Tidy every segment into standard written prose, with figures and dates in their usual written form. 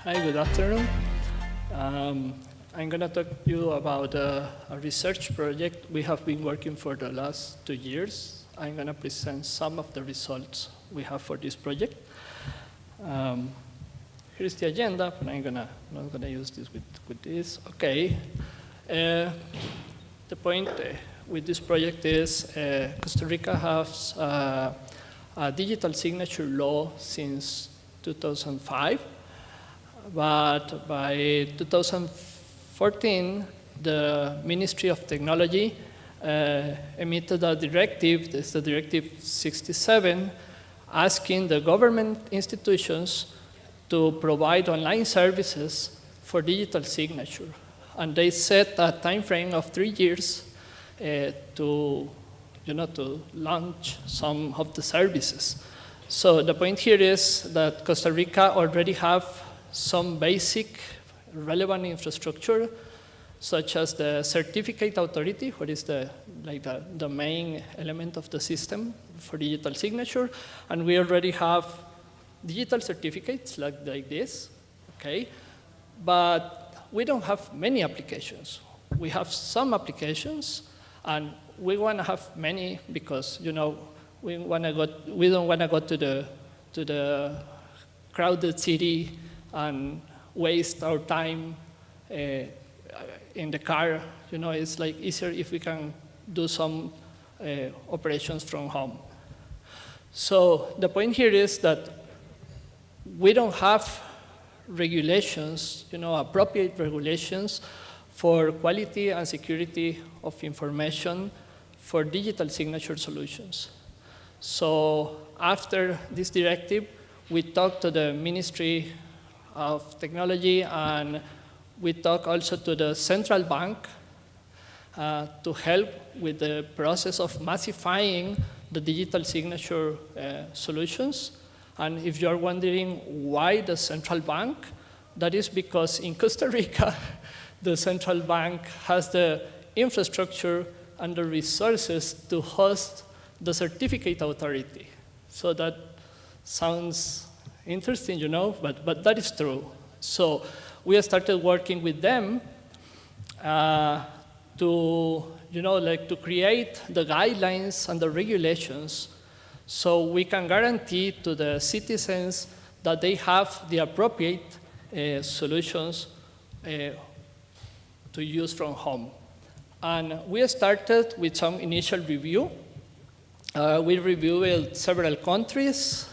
Hi, good afternoon. I'm going to talk to you about a research project we have been working for the last 2 years. I'm going to present some of the results we have for this project. Here's the agenda, but I'm not going to use this with this. Okay. The point with this project is Costa Rica has a digital signature law since 2005. But by 2014, the Ministry of Technology emitted a directive, this is the Directive 67, asking the government institutions to provide online services for digital signature. And they set a time frame of 3 years to launch some of the services. So the point here is that Costa Rica already have some basic relevant infrastructure, such as the certificate authority, what is the main element of the system for digital signature. And we already have digital certificates like this, okay? But we don't have many applications. We have some applications, and we want to have many because, we don't want to go to the crowded city and waste our time in the car. It's like easier if we can do some operations from home. So the point here is that we don't have regulations, appropriate regulations for quality and security of information for digital signature solutions. So after this directive, we talked to the Ministry of Technology, and we talk also to the central bank to help with the process of massifying the digital signature solutions. And if you're wondering why the central bank, that is because in Costa Rica, the central bank has the infrastructure and the resources to host the certificate authority. So that sounds interesting, but that is true. So we started working with them to create the guidelines and the regulations so we can guarantee to the citizens that they have the appropriate solutions to use from home. And we started with some initial review. We reviewed several countries,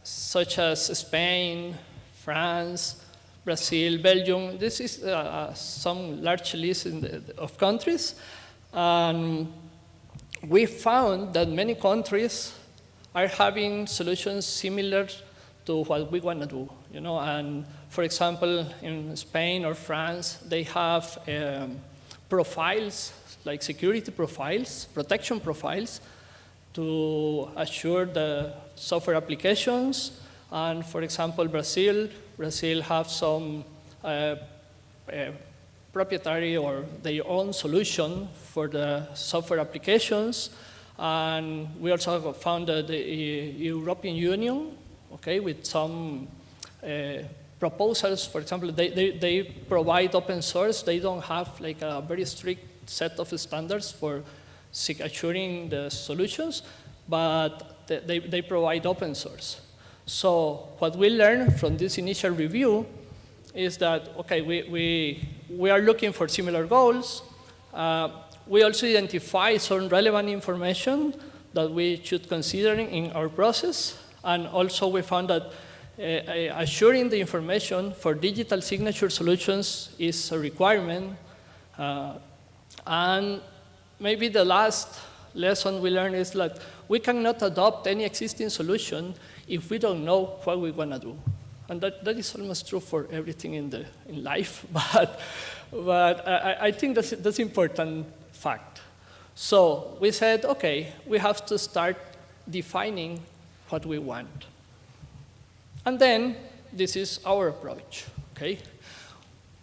such as Spain, France, Brazil, Belgium. This is some large list of countries. And we found that many countries are having solutions similar to what we want to do. And for example, in Spain or France, they have profiles, like security profiles, protection profiles, to assure the software applications. And for example, Brazil have some proprietary or their own solution for the software applications. And we also found that the European Union, okay, with some proposals. For example, they provide open source. They don't have like a very strict set of standards for assuring the solutions, but they provide open source. So what we learned from this initial review is that, okay, we are looking for similar goals. We also identify some relevant information that we should consider in our process. And also we found that assuring the information for digital signature solutions is a requirement. And maybe the last lesson we learned is that we cannot adopt any existing solution if we don't know what we want to do. And that is almost true for everything in life, but I think that's important fact. So we said, okay, we have to start defining what we want. And then this is our approach, okay?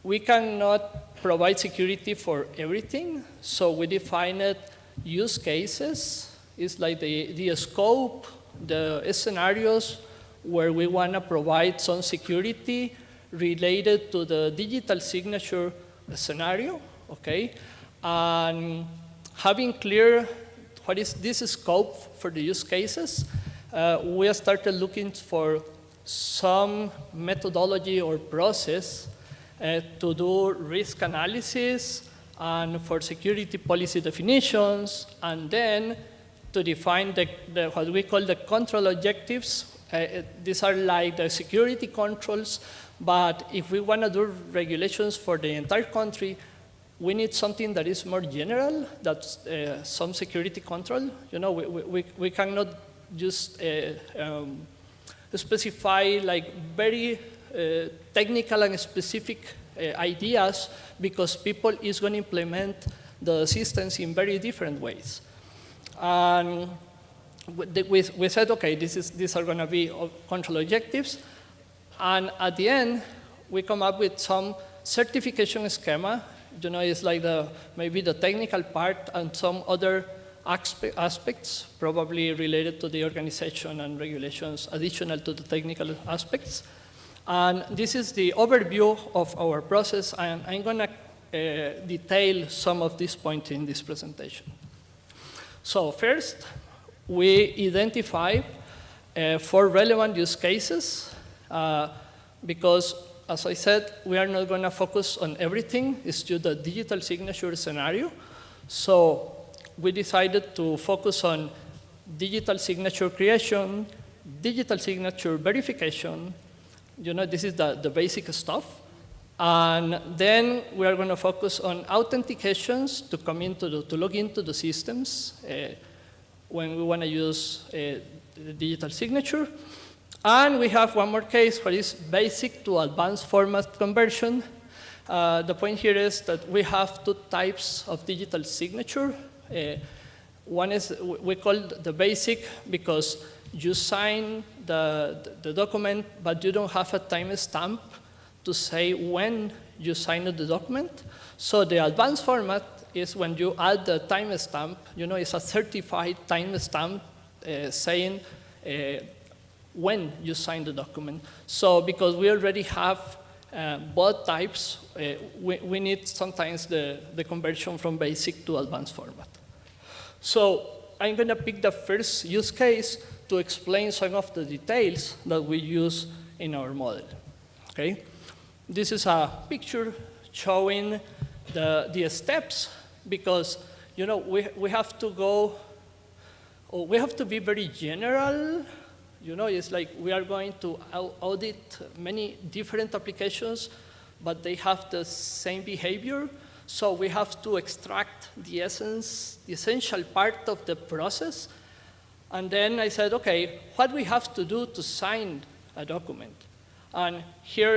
We cannot provide security for everything, so we defined use cases. It's like the scope, the scenarios where we want to provide some security related to the digital signature scenario, okay? And having clear what is this scope for the use cases, we started looking for some methodology or process to do risk analysis and for security policy definitions, and then to define what we call the control objectives. These are like the security controls, but if we want to do regulations for the entire country, we need something that is more general, that's some security control. You know, we cannot just specify like very technical and specific ideas, because people is going to implement the systems in very different ways. And we said, okay, these are going to be control objectives. And at the end, we come up with some certification schema. You know, it's like maybe the technical part and some other aspects, probably related to the organization and regulations, additional to the technical aspects. And this is the overview of our process, and I'm going to detail some of these points in this presentation. So first, we identify 4 relevant use cases, because, as I said, we are not going to focus on everything. It's just the digital signature scenario. So we decided to focus on digital signature creation, digital signature verification. You know, this is the basic stuff. And then we are going to focus on authentications to come into to log into the systems when we want to use the digital signature. And we have one more case where it's basic to advanced format conversion. The point here is that we have 2 types of digital signature. One is we call the basic because you sign the document, but you don't have a timestamp to say when you signed the document. So the advanced format is when you add the timestamp. You know, it's a certified timestamp saying when you signed the document. So because we already have both types, we need sometimes the conversion from basic to advanced format. So I'm going to pick the first use case to explain some of the details that we use in our model. Okay? This is a picture showing the steps, because you know we have to go, or we have to be very general. You know, it's like we are going to audit many different applications, but they have the same behavior. So we have to extract the essence, the essential part of the process. And then I said, okay, what we have to do to sign a document? And here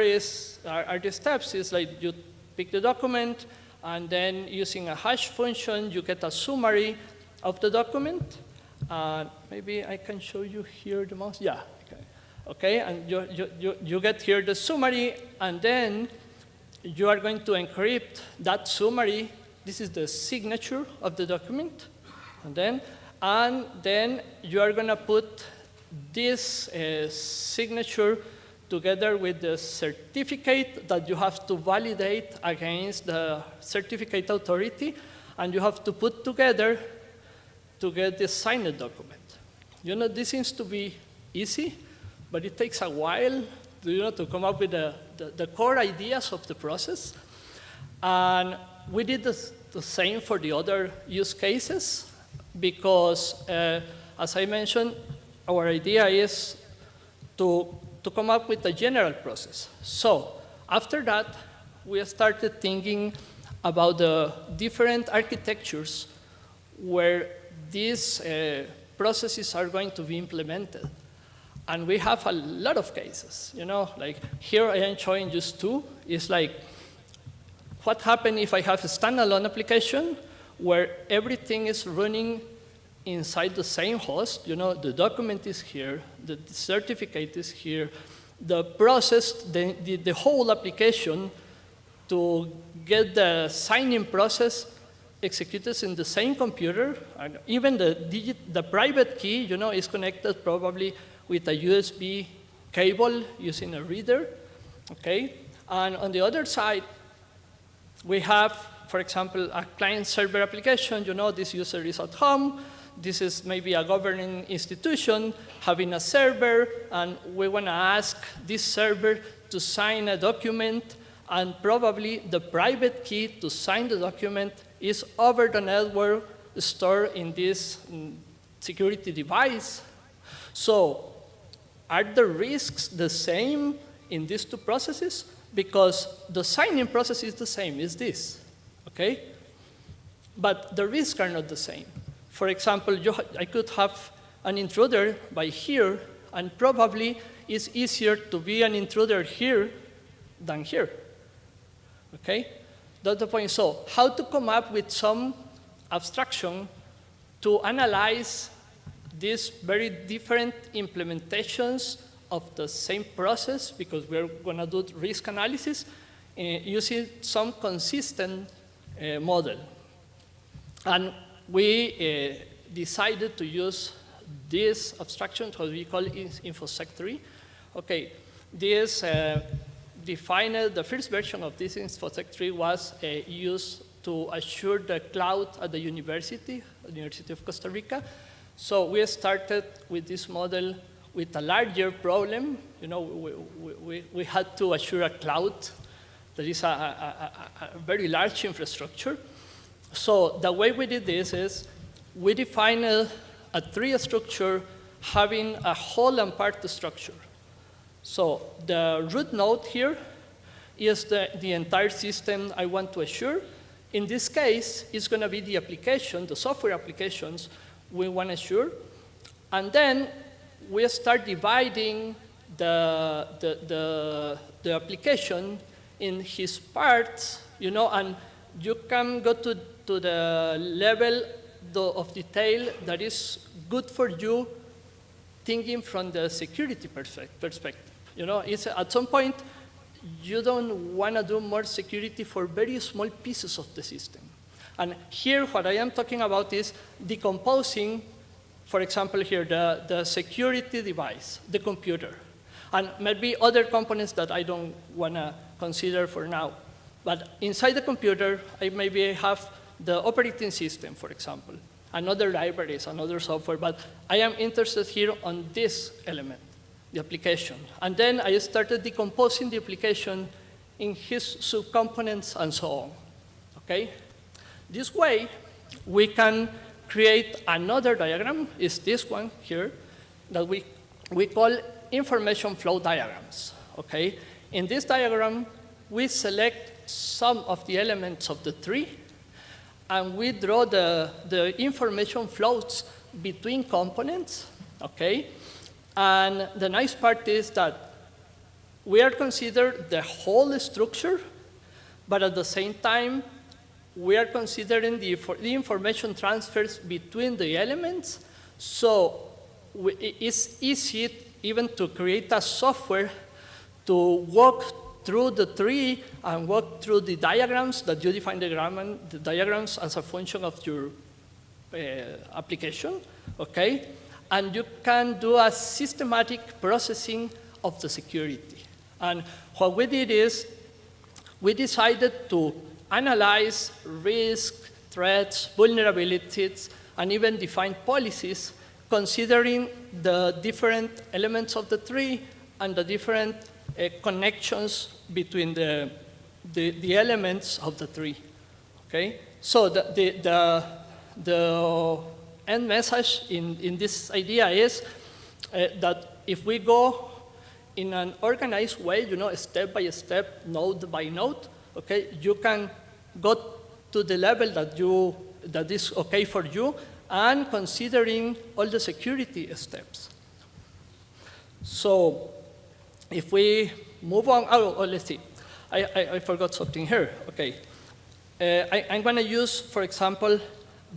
are the steps. It's like you pick the document, and then using a hash function, you get a summary of the document. Maybe I can show you here the mouse. Yeah, okay, and you get here the summary, and then you are going to encrypt that summary. This is the signature of the document, and then you are going to put this signature together with the certificate that you have to validate against the certificate authority, and you have to put together to get the signed document. You know, this seems to be easy, but it takes a while to come up with the core ideas of the process. And we did the same for the other use cases, because as I mentioned, our idea is to come up with a general process. So after that, we started thinking about the different architectures where these processes are going to be implemented. And we have a lot of cases, you know, like here I am showing just 2. It's like, what happens if I have a standalone application where everything is running inside the same host? You know, the document is here, the certificate is here, the process, the whole application to get the signing process executed in the same computer. And even the private key, you know, is connected probably with a USB cable using a reader, okay? And on the other side, we have, for example, a client-server application. You know, this user is at home. This is maybe a governing institution having a server, and we want to ask this server to sign a document, and probably the private key to sign the document is over the network stored in this security device. So are the risks the same in these two processes? Because the signing process is the same, is this, okay? But the risks are not the same. For example, I could have an intruder by here, and probably it's easier to be an intruder here than here, okay? That's the point. So how to come up with some abstraction to analyze these very different implementations of the same process, because we're going to do risk analysis using some consistent model. And we decided to use this abstraction, what we call InfoSec3. Okay, this defined, the first version of this InfoSec3 was used to assure the cloud at the University of Costa Rica. So we started with this model with a larger problem. You know, we had to assure a cloud that is a very large infrastructure. So the way we did this is we defined a tree structure having a whole and part structure. So the root node here is the entire system I want to assure. In this case, it's going to be the application, the software applications we want to assure. And then we start dividing the application in his parts, you know, and you can go to the level of detail that is good for you thinking from the security perspective. You know, it's at some point, you don't want to do more security for very small pieces of the system. And here, what I am talking about is decomposing, for example, here, the security device, the computer, and maybe other components that I don't want to consider for now. But inside the computer, I maybe have the operating system, for example, and other libraries, and other software, but I am interested here on this element, the application. And then I started decomposing the application in his subcomponents and so on, okay? This way, we can create another diagram, is this one here, that we call information flow diagrams, okay? In this diagram, we select some of the elements of the tree, and we draw the information flows between components, okay? And the nice part is that we are considered the whole structure, but at the same time, we are considering the information transfers between the elements. So it's easy even to create a software to walk through the tree and walk through the diagrams that you define the diagrams as a function of your application, okay? And you can do a systematic processing of the security. And what we did is we decided to analyze risk, threats, vulnerabilities, and even define policies considering the different elements of the tree and the different connections between the elements of the tree, okay? So the end message in this idea is that if we go in an organized way, you know, step by step, node by node, okay, you can go to the level that is okay for you, and considering all the security steps. So if we move on, let's see. I forgot something here, okay. I'm gonna use, for example,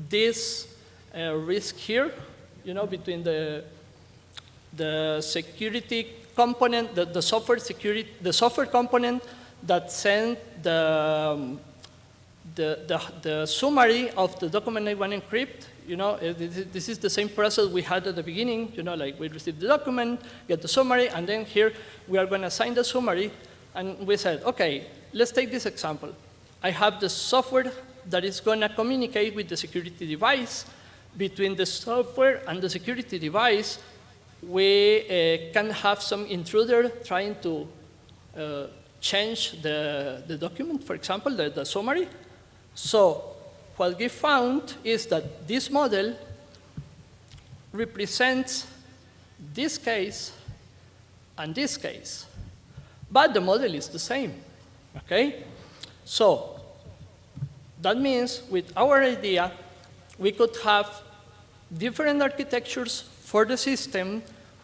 this risk here, you know, between the security component, the software component that send the the summary of the document I want to encrypt, you know, this is the same process we had at the beginning, you know, like we receive the document, get the summary, and then here we are going to assign the summary, and we said, okay, let's take this example. I have the software that is going to communicate with the security device. Between the software and the security device, we can have some intruder trying to change the document, for example, the summary. So what we found is that this model represents this case and this case, but the model is the same, okay? So that means with our idea, we could have different architectures for the system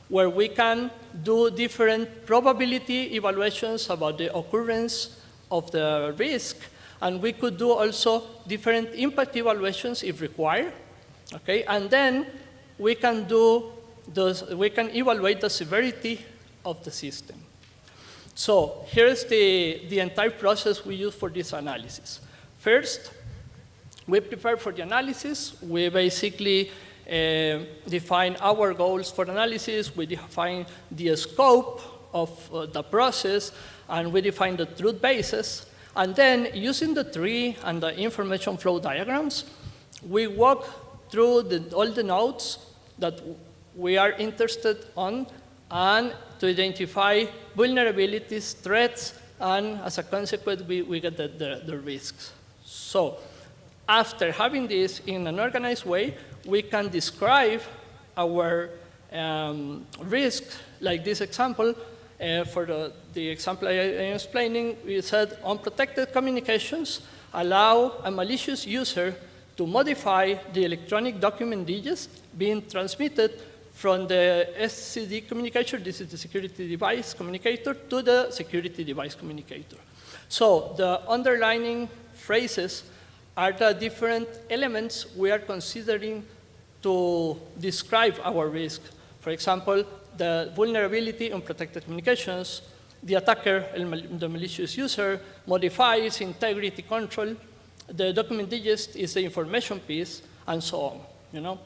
where we can do different probability evaluations about the occurrence of the risk, and we could do also different impact evaluations if required, okay? And then we can evaluate the severity of the system. So here's the entire process we use for this analysis. First, we prepare for the analysis. We basically define our goals for analysis. We define the scope of the process, and we define the truth basis. And then, using the tree and the information flow diagrams, we walk through all the nodes that we are interested on, and to identify vulnerabilities, threats, and as a consequence, we get the risks. So after having this in an organized way, we can describe our risk, like this example. For the example I am explaining, we said unprotected communications allow a malicious user to modify the electronic document digits being transmitted from the SCD communicator, this is the security device communicator, to the security device communicator. So the underlining phrases are the different elements we are considering to describe our risk. For example, the vulnerability in protected communications, the attacker, the malicious user, modifies integrity control, the document digest is the information piece, and so on, you know?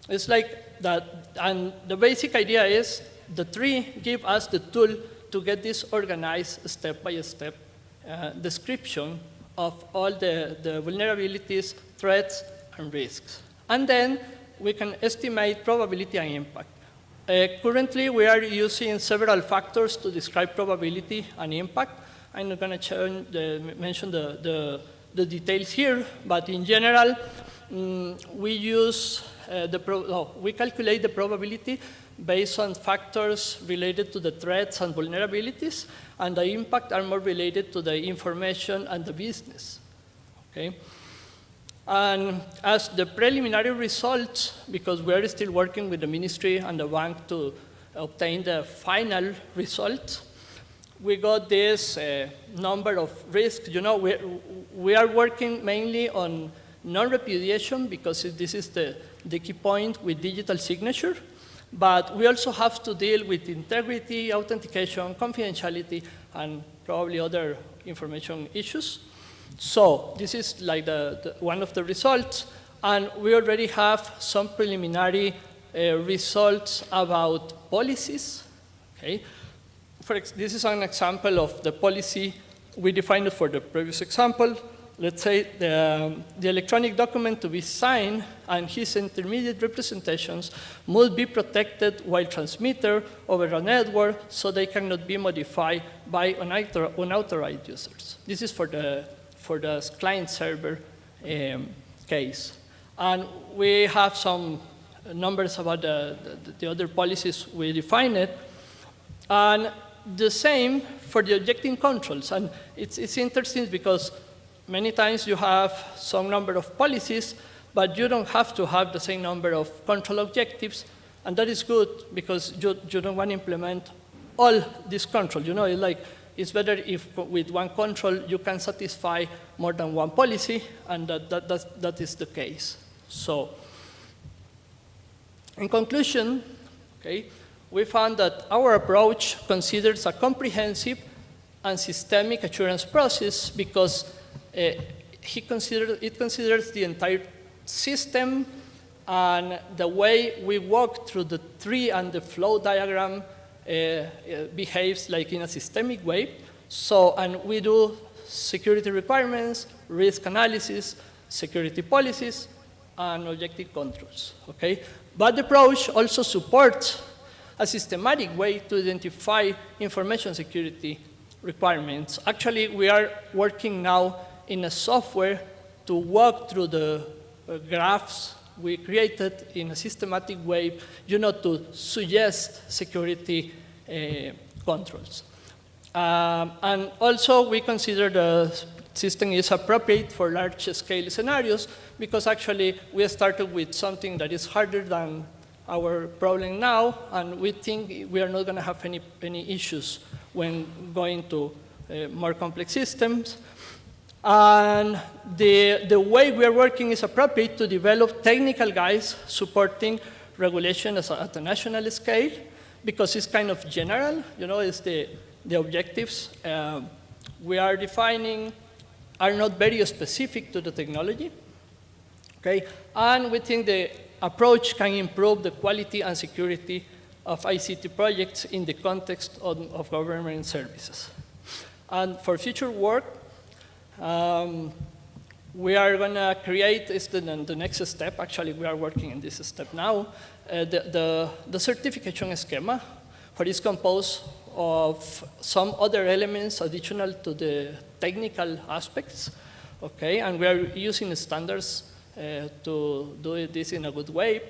It's like that, and the basic idea is the tree gives us the tool to get this organized step-by-step description of all the vulnerabilities, threats, and risks. And then we can estimate probability and impact. Currently, we are using several factors to describe probability and impact. I'm not going to mention the details here, but in general, we use we calculate the probability based on factors related to the threats and vulnerabilities, and the impact are more related to the information and the business, okay? And as the preliminary results, because we are still working with the ministry and the bank to obtain the final results, we got this number of risks. You know, we are working mainly on non-repudiation because this is the key point with digital signature, but we also have to deal with integrity, authentication, confidentiality, and probably other information issues. So this is like one of the results, and we already have some preliminary results about policies. Okay, this is an example of the policy we defined for the previous example. Let's say the electronic document to be signed and his intermediate representations must be protected while transmitted over a network so they cannot be modified by unauthorized users. This is for the client-server case. And we have some numbers about the other policies we defined. And the same for the objective controls. And it's interesting because many times you have some number of policies, but you don't have to have the same number of control objectives. And that is good because you don't want to implement all this control. You know, it's better if with one control you can satisfy more than one policy, and that is the case. So, in conclusion, okay, we found that our approach considers a comprehensive and systemic assurance process because it considers the entire system, and the way we walk through the tree and the flow diagram behaves like in a systemic way. So, and we do security requirements, risk analysis, security policies, and objective controls, okay? But the approach also supports a systematic way to identify information security requirements. Actually, we are working now in a software to walk through the graphs we created in a systematic way, to suggest security controls. And also, we consider the system is appropriate for large-scale scenarios because actually we started with something that is harder than our problem now, and we think we are not going to have any issues when going to more complex systems. And the way we are working is appropriate to develop technical guides supporting regulation at the national scale because it's kind of general, it's the objectives we are defining are not very specific to the technology, okay? And we think the approach can improve the quality and security of ICT projects in the context of government services. And for future work, we are going to create, the next step, actually we are working in this step now, the certification schema, which is composed of some other elements additional to the technical aspects, okay? And we are using standards to do this in a good way.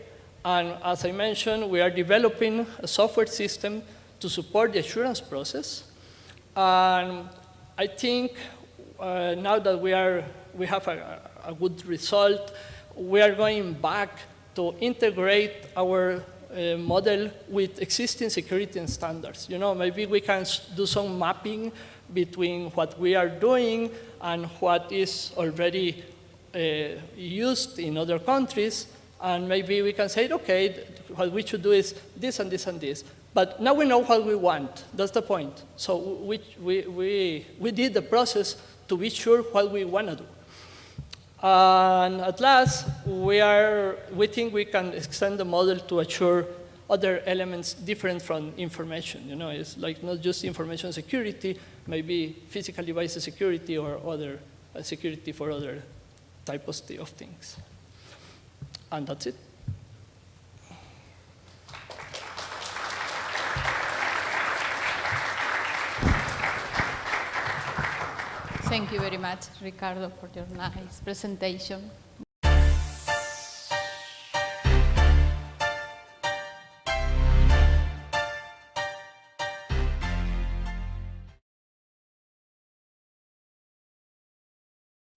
And as I mentioned, we are developing a software system to support the assurance process. And I think now that we have a good result, we are going back to integrate our model with existing security and standards. Maybe we can do some mapping between what we are doing and what is already used in other countries, and maybe we can say, okay, what we should do is this and this and this. But now we know what we want. That's the point. So we did the process to be sure what we want to do. And at last, we think we can extend the model to assure other elements different from information. It's like not just information security, maybe physical devices security or other security for other types of things. And that's it. Thank you very much, Ricardo, for your nice presentation.